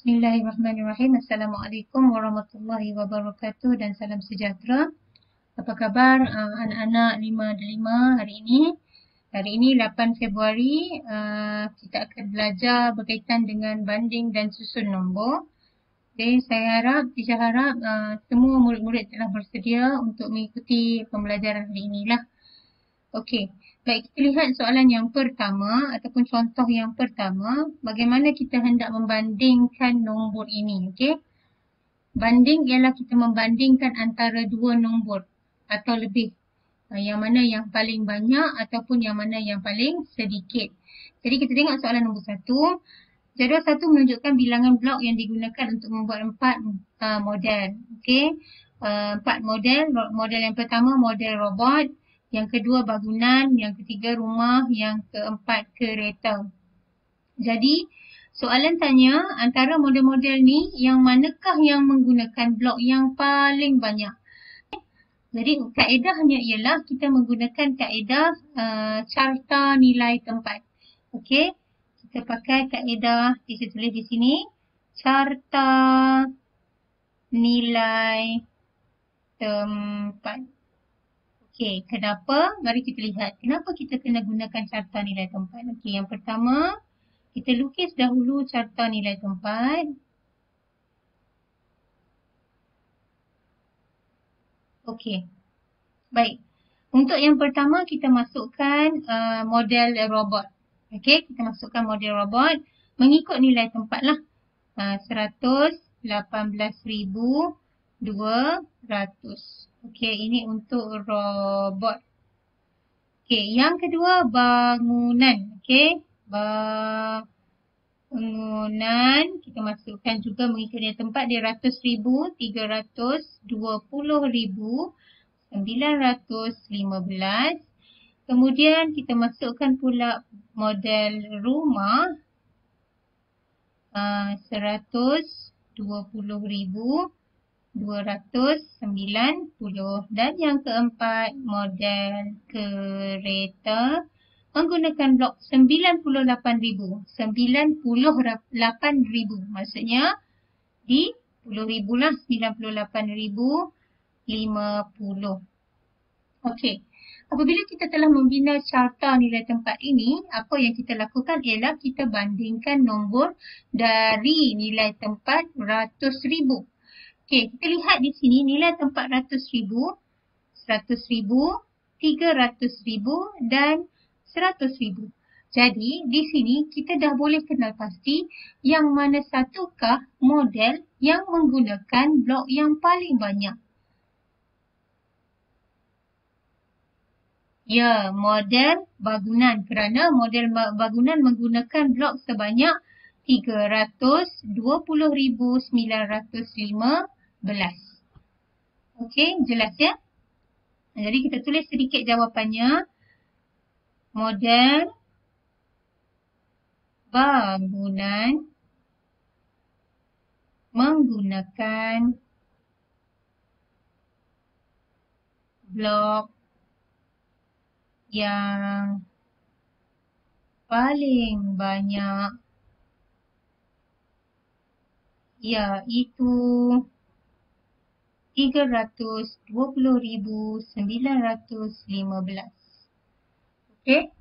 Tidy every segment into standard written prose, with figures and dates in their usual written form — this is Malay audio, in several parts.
Bismillahirrahmanirrahim. Assalamualaikum warahmatullahi wabarakatuh dan salam sejahtera. Apa khabar anak-anak 5 hari ini? Hari ini 8 Februari kita akan belajar berkaitan dengan banding dan susun nombor. Jadi teacher harap semua murid-murid telah bersedia untuk mengikuti pembelajaran hari inilah. Okey, baik, kita lihat soalan yang pertama ataupun contoh yang pertama, bagaimana kita hendak membandingkan nombor ini, okey? Banding ialah kita membandingkan antara dua nombor atau lebih. Yang mana yang paling banyak ataupun yang mana yang paling sedikit. Jadi kita tengok soalan nombor 1. Jadual 1 menunjukkan bilangan blok yang digunakan untuk membuat 4 model. Okey, 4 model. Model yang pertama model robot, yang kedua bangunan, yang ketiga rumah, yang keempat kereta. Jadi soalan tanya antara model-model ni yang manakah yang menggunakan blok yang paling banyak. Jadi kaedahnya ialah kita menggunakan kaedah carta nilai tempat. Okey, kita pakai kaedah, kita tulis di sini, carta nilai tempat. Okey, kenapa? Mari kita lihat. Kenapa kita kena gunakan carta nilai tempat? Okey, yang pertama, kita lukis dahulu carta nilai tempat. Okey, baik. Untuk yang pertama, kita masukkan model robot. Okey, kita masukkan model robot mengikut nilai tempat lah. 118,200. Okey, ini untuk robot. Okey, yang kedua bangunan. Okey, bangunan kita masukkan juga mengikut nilai tempat dia 100,000, 320,000, 915. Kemudian kita masukkan pula model rumah 120,000, 290. Dan yang keempat model kereta menggunakan blok 98,000. 98,000 maksudnya di 10,000 lah, 98,050. Okey, apabila kita telah membina carta nilai tempat ini, apa yang kita lakukan ialah kita bandingkan nombor dari nilai tempat ratus ribu. Okey, kita lihat di sini nilai tempat 100,000, 100,000, 300,000 dan 100,000. Jadi di sini kita dah boleh kenal pasti yang mana satukah model yang menggunakan blok yang paling banyak. Ya, model bangunan, kerana model bangunan menggunakan blok sebanyak 320,915. Okey, jelas ya? Jadi kita tulis sedikit jawapannya. Model bangunan menggunakan blok yang paling banyak iaitu 320,915. Okey?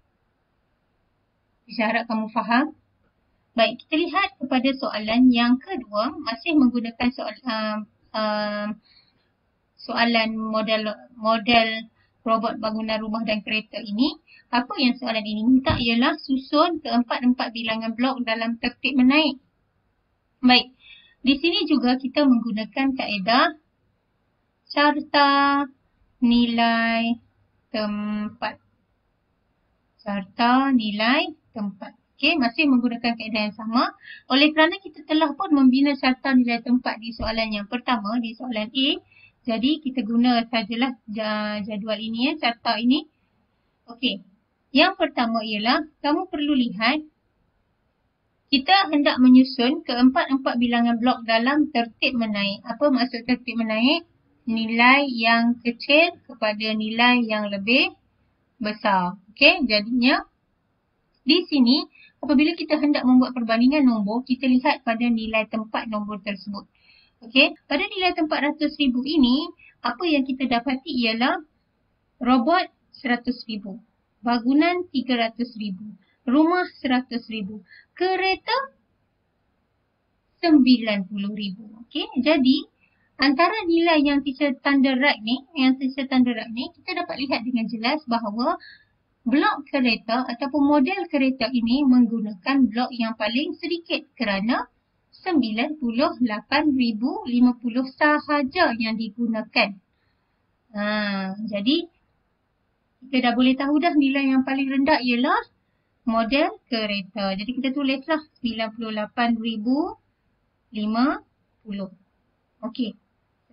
Saya harap kamu faham. Baik, kita lihat kepada soalan yang kedua, masih menggunakan soalan model robot bangunan rumah dan kereta ini. Apa yang soalan ini minta ialah susun keempat-empat bilangan blok dalam tertib menaik. Baik, di sini juga kita menggunakan kaedah carta nilai tempat. Carta nilai tempat. Okey, masih menggunakan kaedah yang sama. Oleh kerana kita telah pun membina carta nilai tempat di soalan yang pertama, di soalan A. Jadi kita guna sajalah jadual ini, carta ini. Okey, yang pertama ialah kamu perlu lihat kita hendak menyusun keempat-empat bilangan blok dalam tertib menaik. Apa maksud tertib menaik? Nilai yang kecil kepada nilai yang lebih besar. Okey, jadinya di sini apabila kita hendak membuat perbandingan nombor, kita lihat pada nilai tempat nombor tersebut. Okey, pada nilai tempat 100,000 ini, apa yang kita dapati ialah robot 100,000, bangunan 300,000, rumah 100,000, kereta 90,000. Okey, jadi antara nilai yang teacher tanda right ni, kita dapat lihat dengan jelas bahawa blok kereta ataupun model kereta ini menggunakan blok yang paling sedikit kerana 98,050 sahaja yang digunakan. Jadi kita dah boleh tahu dah nilai yang paling rendah ialah model kereta. Jadi kita tulislah 98,050. Okey,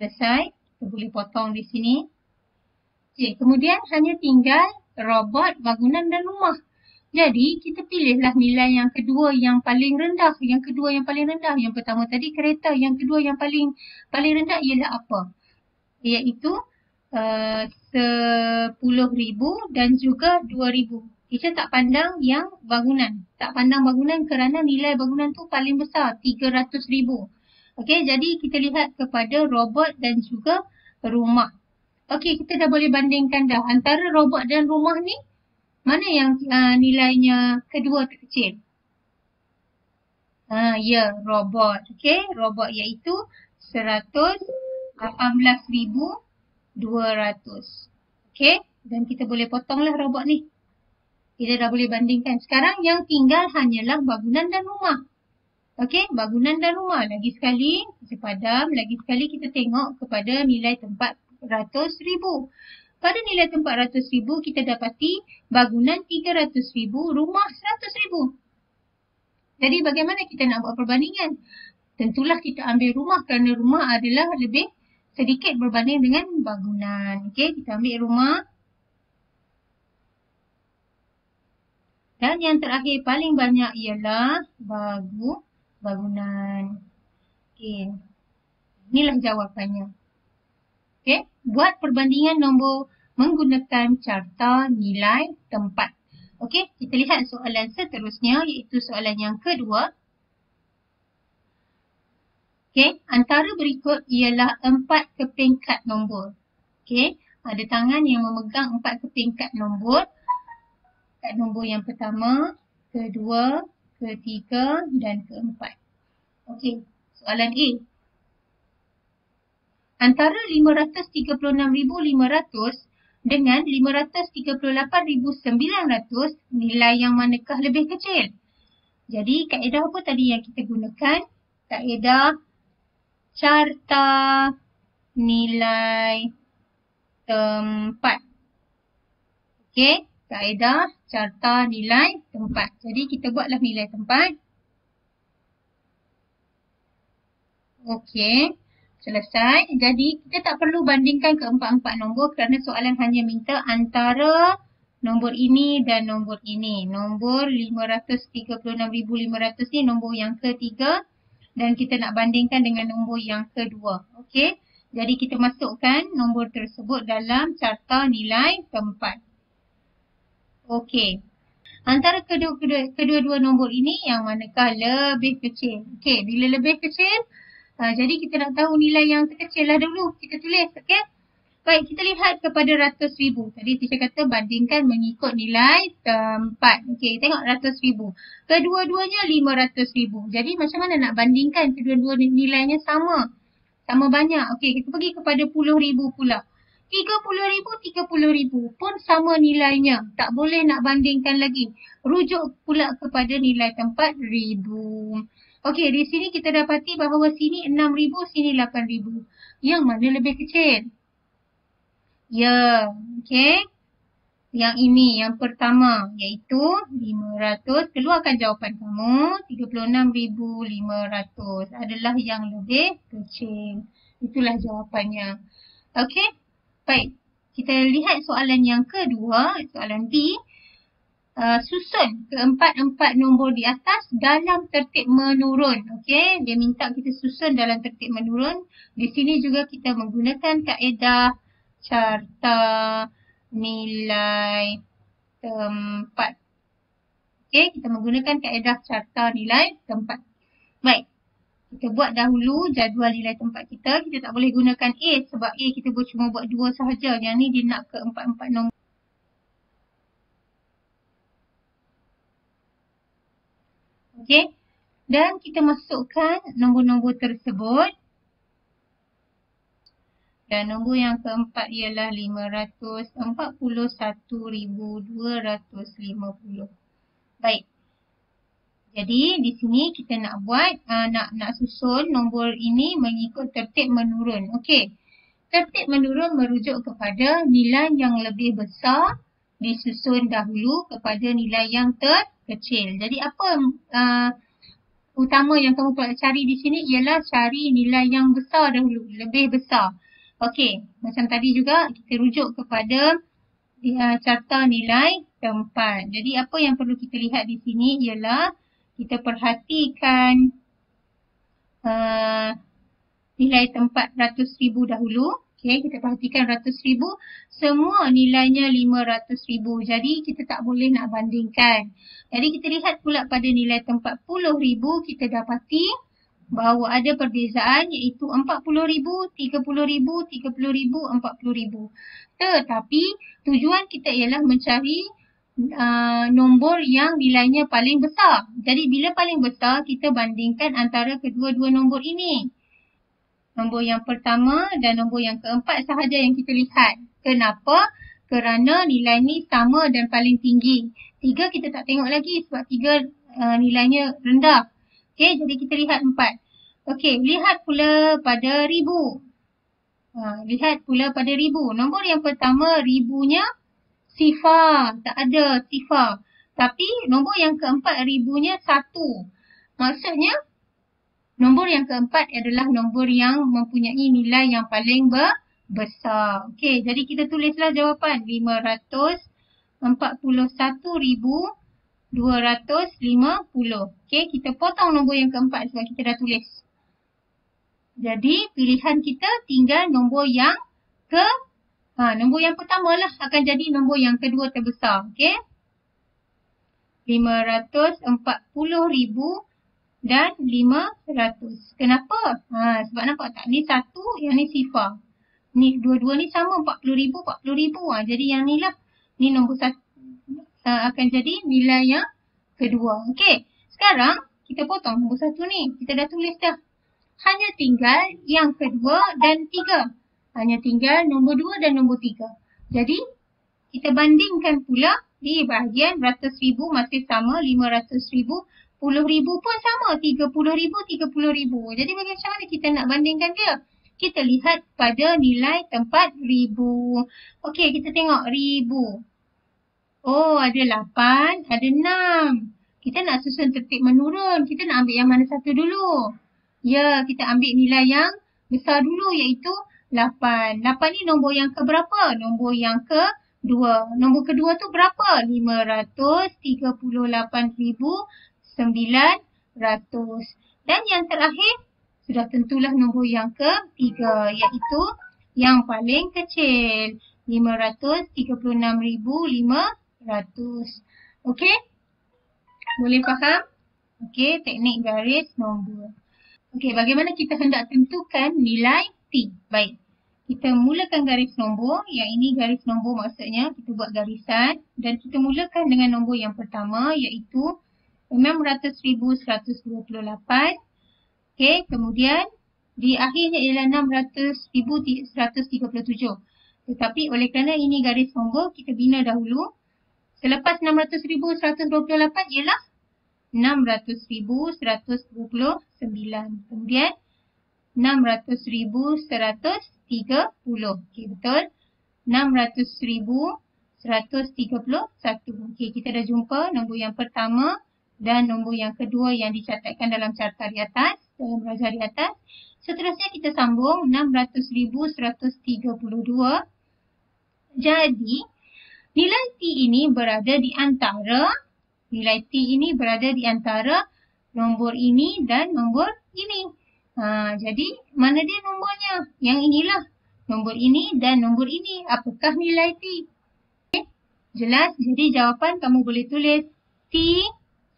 selesai. Kita boleh potong di sini. Okey, kemudian hanya tinggal robot, bangunan dan rumah. Jadi kita pilihlah nilai yang kedua yang paling rendah. Yang pertama tadi kereta. Yang kedua yang paling rendah ialah apa? Iaitu 10,000 dan juga 2,000. Kita tak pandang yang bangunan. Tak pandang bangunan kerana nilai bangunan tu paling besar, 300,000. Okey, jadi kita lihat kepada robot dan juga rumah. Okey, kita dah boleh bandingkan dah antara robot dan rumah ni. Mana yang nilainya kedua terkecil? Ya, robot. Okey, robot iaitu 118,200. Okey, dan kita boleh potonglah robot ni. Kita dah boleh bandingkan. Sekarang yang tinggal hanyalah bangunan dan rumah. Okey, bangunan dan rumah. Lagi sekali, kita padam. Lagi sekali kita tengok kepada nilai tempat 100,000. Pada nilai tempat 100,000, kita dapati bangunan 300,000, rumah 100,000. Jadi bagaimana kita nak buat perbandingan? Tentulah kita ambil rumah kerana rumah adalah lebih sedikit berbanding dengan bangunan. Okey, kita ambil rumah. Dan yang terakhir paling banyak ialah bangunan. Okey, inilah jawapannya. Okey, buat perbandingan nombor menggunakan carta nilai tempat. Okey, kita lihat soalan seterusnya iaitu soalan yang kedua. Okey, antara berikut ialah 4 kepingkat nombor. Okey, ada tangan yang memegang 4 kepingkat nombor. Kat nombor yang pertama, kedua, ketiga dan keempat. Okey, soalan A. Antara 536,500 dengan 538,900, nilai yang manakah lebih kecil? Jadi kaedah apa tadi yang kita gunakan? Kaedah carta nilai tempat. Okey, kaedah carta nilai tempat. Jadi kita buatlah nilai tempat. Okey. Selesai. Jadi, kita tak perlu bandingkan keempat-empat nombor kerana soalan hanya minta antara nombor ini dan nombor ini. Nombor 536,500 ni nombor yang ketiga dan kita nak bandingkan dengan nombor yang kedua. Okey. Jadi, kita masukkan nombor tersebut dalam carta nilai tempat. Okey. Antara kedua-dua nombor ini yang manakah lebih kecil? Okey, bila lebih kecil, jadi kita nak tahu nilai yang terkecil lah dulu. Kita tulis, okey? Baik, kita lihat kepada 100,000. Tadi teacher kata bandingkan mengikut nilai tempat. Okey, tengok 100,000. Kedua-duanya 500,000. Jadi macam mana nak bandingkan kedua-dua nilainya sama? Sama banyak. Okey, kita pergi kepada 10,000 pula. 30,000, 30,000 pun sama nilainya. Tak boleh nak bandingkan lagi. Rujuk pula kepada nilai tempat 1,000. Okey, di sini kita dapati bahawa sini 6,000, sini 8,000. Yang mana lebih kecil? Ya, okey. Yang ini, yang pertama, iaitu 500. Keluarkan jawapan kamu. 36,500 adalah yang lebih kecil. Itulah jawapannya. Okey, baik. Kita lihat soalan yang kedua, soalan B. Susun keempat-empat nombor di atas dalam tertib menurun. Okey, dia minta kita susun dalam tertib menurun. Di sini juga kita menggunakan kaedah carta nilai tempat. Okey, kita menggunakan kaedah carta nilai tempat. Baik. Kita buat dahulu jadual nilai tempat kita. Kita tak boleh gunakan A sebab A kita cuma buat 2 sahaja. Yang ni dia nak ke 4 nombor. Okey. Dan kita masukkan nombor-nombor tersebut. Dan nombor yang keempat ialah 541,250. Baik. Jadi di sini kita nak buat nak susun nombor ini mengikut tertib menurun. Okey. Tertib menurun merujuk kepada nilai yang lebih besar disusun dahulu kepada nilai yang terkecil. Jadi apa utama yang kamu perlu cari di sini ialah cari nilai yang besar dahulu, lebih besar. Okey, macam tadi juga kita rujuk kepada carta nilai tempat. Jadi apa yang perlu kita lihat di sini ialah kita perhatikan nilai tempat 100,000 dahulu. Okey, kita perhatikan 100,000. Semua nilainya 500,000. Jadi kita tak boleh nak bandingkan. Jadi kita lihat pula pada nilai tempat 10,000, kita dapati bahawa ada perbezaan iaitu 40,000, 30,000, 30,000, 40,000. Tetapi tujuan kita ialah mencari nombor yang nilainya paling besar. Jadi bila paling besar, kita bandingkan antara kedua-dua nombor ini. Nombor yang pertama dan nombor yang keempat sahaja yang kita lihat. Kenapa? Kerana nilai ni sama dan paling tinggi. 3 kita tak tengok lagi sebab 3 nilainya rendah. Okey, jadi kita lihat 4. Okey, lihat pula pada 1000. Lihat pula pada 1000. Nombor yang pertama, 1000-nya sifar. Tak ada sifar. Tapi nombor yang keempat, 1000-nya 1. Maksudnya, nombor yang keempat adalah nombor yang mempunyai nilai yang paling besar. Okey, jadi kita tulislah jawapan. 541,250. Okey, kita potong nombor yang keempat sebab kita dah tulis. Jadi, pilihan kita tinggal nombor yang nombor yang pertama lah akan jadi nombor yang kedua terbesar. Okey. 540,000 dan 500. Kenapa? Sebab nampak tak? Ni 1, yang ni sifar. Ni dua-dua ni sama 40,000, 40,000. Jadi yang ni lah. Ni nombor 1 akan jadi nilai yang kedua. Okey. Sekarang kita potong nombor 1 ni. Kita dah tulis dah. Hanya tinggal yang kedua dan 3. Hanya tinggal nombor 2 dan nombor 3. Jadi, kita bandingkan pula di bahagian ratus ribu masih sama, 500,000, 10,000 pun sama, 30,000, 30,000. Jadi, macam mana kita nak bandingkan dia? Kita lihat pada nilai tempat 1000. Okey, kita tengok 1000. Oh, ada 8, ada 6. Kita nak susun tertib menurun. Kita nak ambil yang mana satu dulu? Ya, kita ambil nilai yang besar dulu iaitu 8. 8 ni nombor yang keberapa? Nombor yang kedua. Nombor kedua tu berapa? 538,900. Dan yang terakhir, sudah tentulah nombor yang ketiga iaitu yang paling kecil. 536,500. Okey? Boleh faham? Okey, teknik garis nombor. Okey, bagaimana kita hendak tentukan nilai T? Baik, kita mulakan garis nombor. Yang ini garis nombor maksudnya kita buat garisan. Dan kita mulakan dengan nombor yang pertama iaitu 600,128. Okey, kemudian di akhirnya ialah 600,137. Tetapi oleh kerana ini garis nombor, kita bina dahulu. Selepas 600,128 ialah 600,129. Kemudian 600,130. Okey, betul. 600,131. Okey, kita dah jumpa nombor yang pertama dan nombor yang kedua yang dicatatkan dalam carta di atas, dalam razar di atas. Seterusnya kita sambung 600,132. Jadi, nilai T ini berada di antara nombor ini dan nombor ini. Jadi, mana dia nombornya? Yang inilah. Nombor ini dan nombor ini. Apakah nilai T? Okay. Jelas? Jadi, jawapan kamu boleh tulis T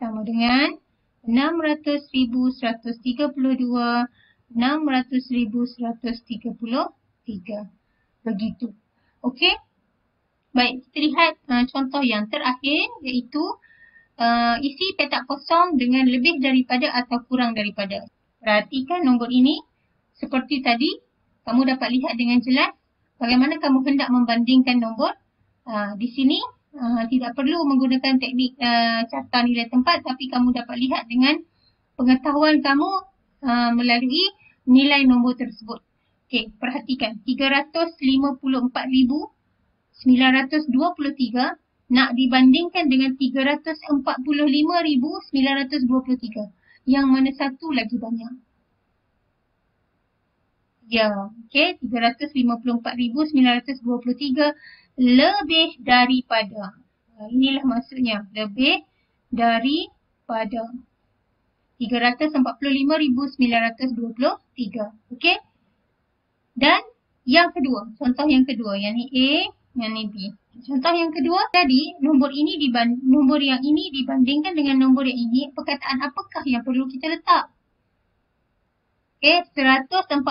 sama dengan 600,132, 600,133. Begitu. Okey? Baik, kita lihat contoh yang terakhir iaitu isi petak kosong dengan lebih daripada atau kurang daripada. Perhatikan nombor ini. Seperti tadi, kamu dapat lihat dengan jelas bagaimana kamu hendak membandingkan nombor. Di sini tidak perlu menggunakan teknik carta nilai tempat, tapi kamu dapat lihat dengan pengetahuan kamu melalui nilai nombor tersebut. Okey, perhatikan. 354,923 nak dibandingkan dengan 345,923. Yang mana satu lagi banyak? Ya, okey. 354,923 lebih daripada. Inilah maksudnya. Lebih daripada 345,923. Okey. Dan yang kedua. Contoh yang kedua. Yang ni A, yang ni B. Contoh yang kedua. Tadi nombor yang ini dibandingkan dengan nombor yang ini. Perkataan apakah yang perlu kita letak? Okey, 140,000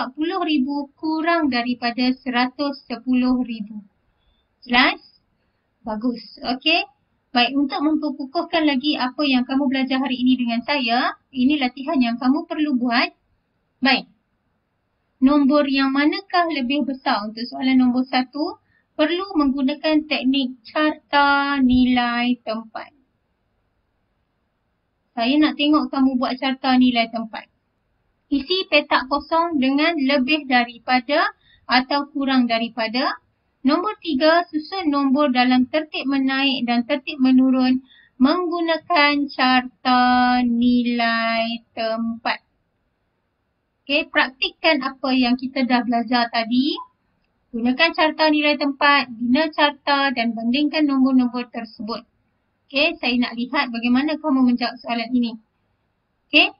kurang daripada 110,000. Jelas? Bagus. Okey. Baik, untuk memperkukuhkan lagi apa yang kamu belajar hari ini dengan saya, ini latihan yang kamu perlu buat. Baik. Nombor yang manakah lebih besar? Untuk soalan nombor 1, perlu menggunakan teknik carta nilai tempat. Saya nak tengok kamu buat carta nilai tempat. Isi petak kosong dengan lebih daripada atau kurang daripada. Nombor 3, susun nombor dalam tertib menaik dan tertib menurun menggunakan carta nilai tempat. Okey, praktikkan apa yang kita dah belajar tadi. Gunakan carta nilai tempat, bina carta dan bandingkan nombor-nombor tersebut. Okey, saya nak lihat bagaimana kamu menjawab soalan ini. Okey.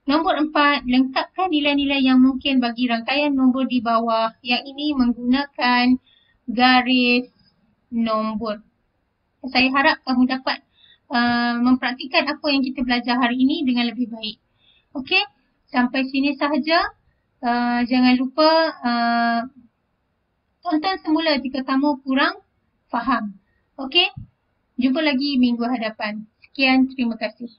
Nombor 4, lengkapkan nilai-nilai yang mungkin bagi rangkaian nombor di bawah. Yang ini menggunakan garis nombor. Saya harap kamu dapat mempraktikkan apa yang kita belajar hari ini dengan lebih baik. Okey, sampai sini sahaja. Jangan lupa tonton semula jika kamu kurang faham. Okey, jumpa lagi minggu hadapan. Sekian, terima kasih.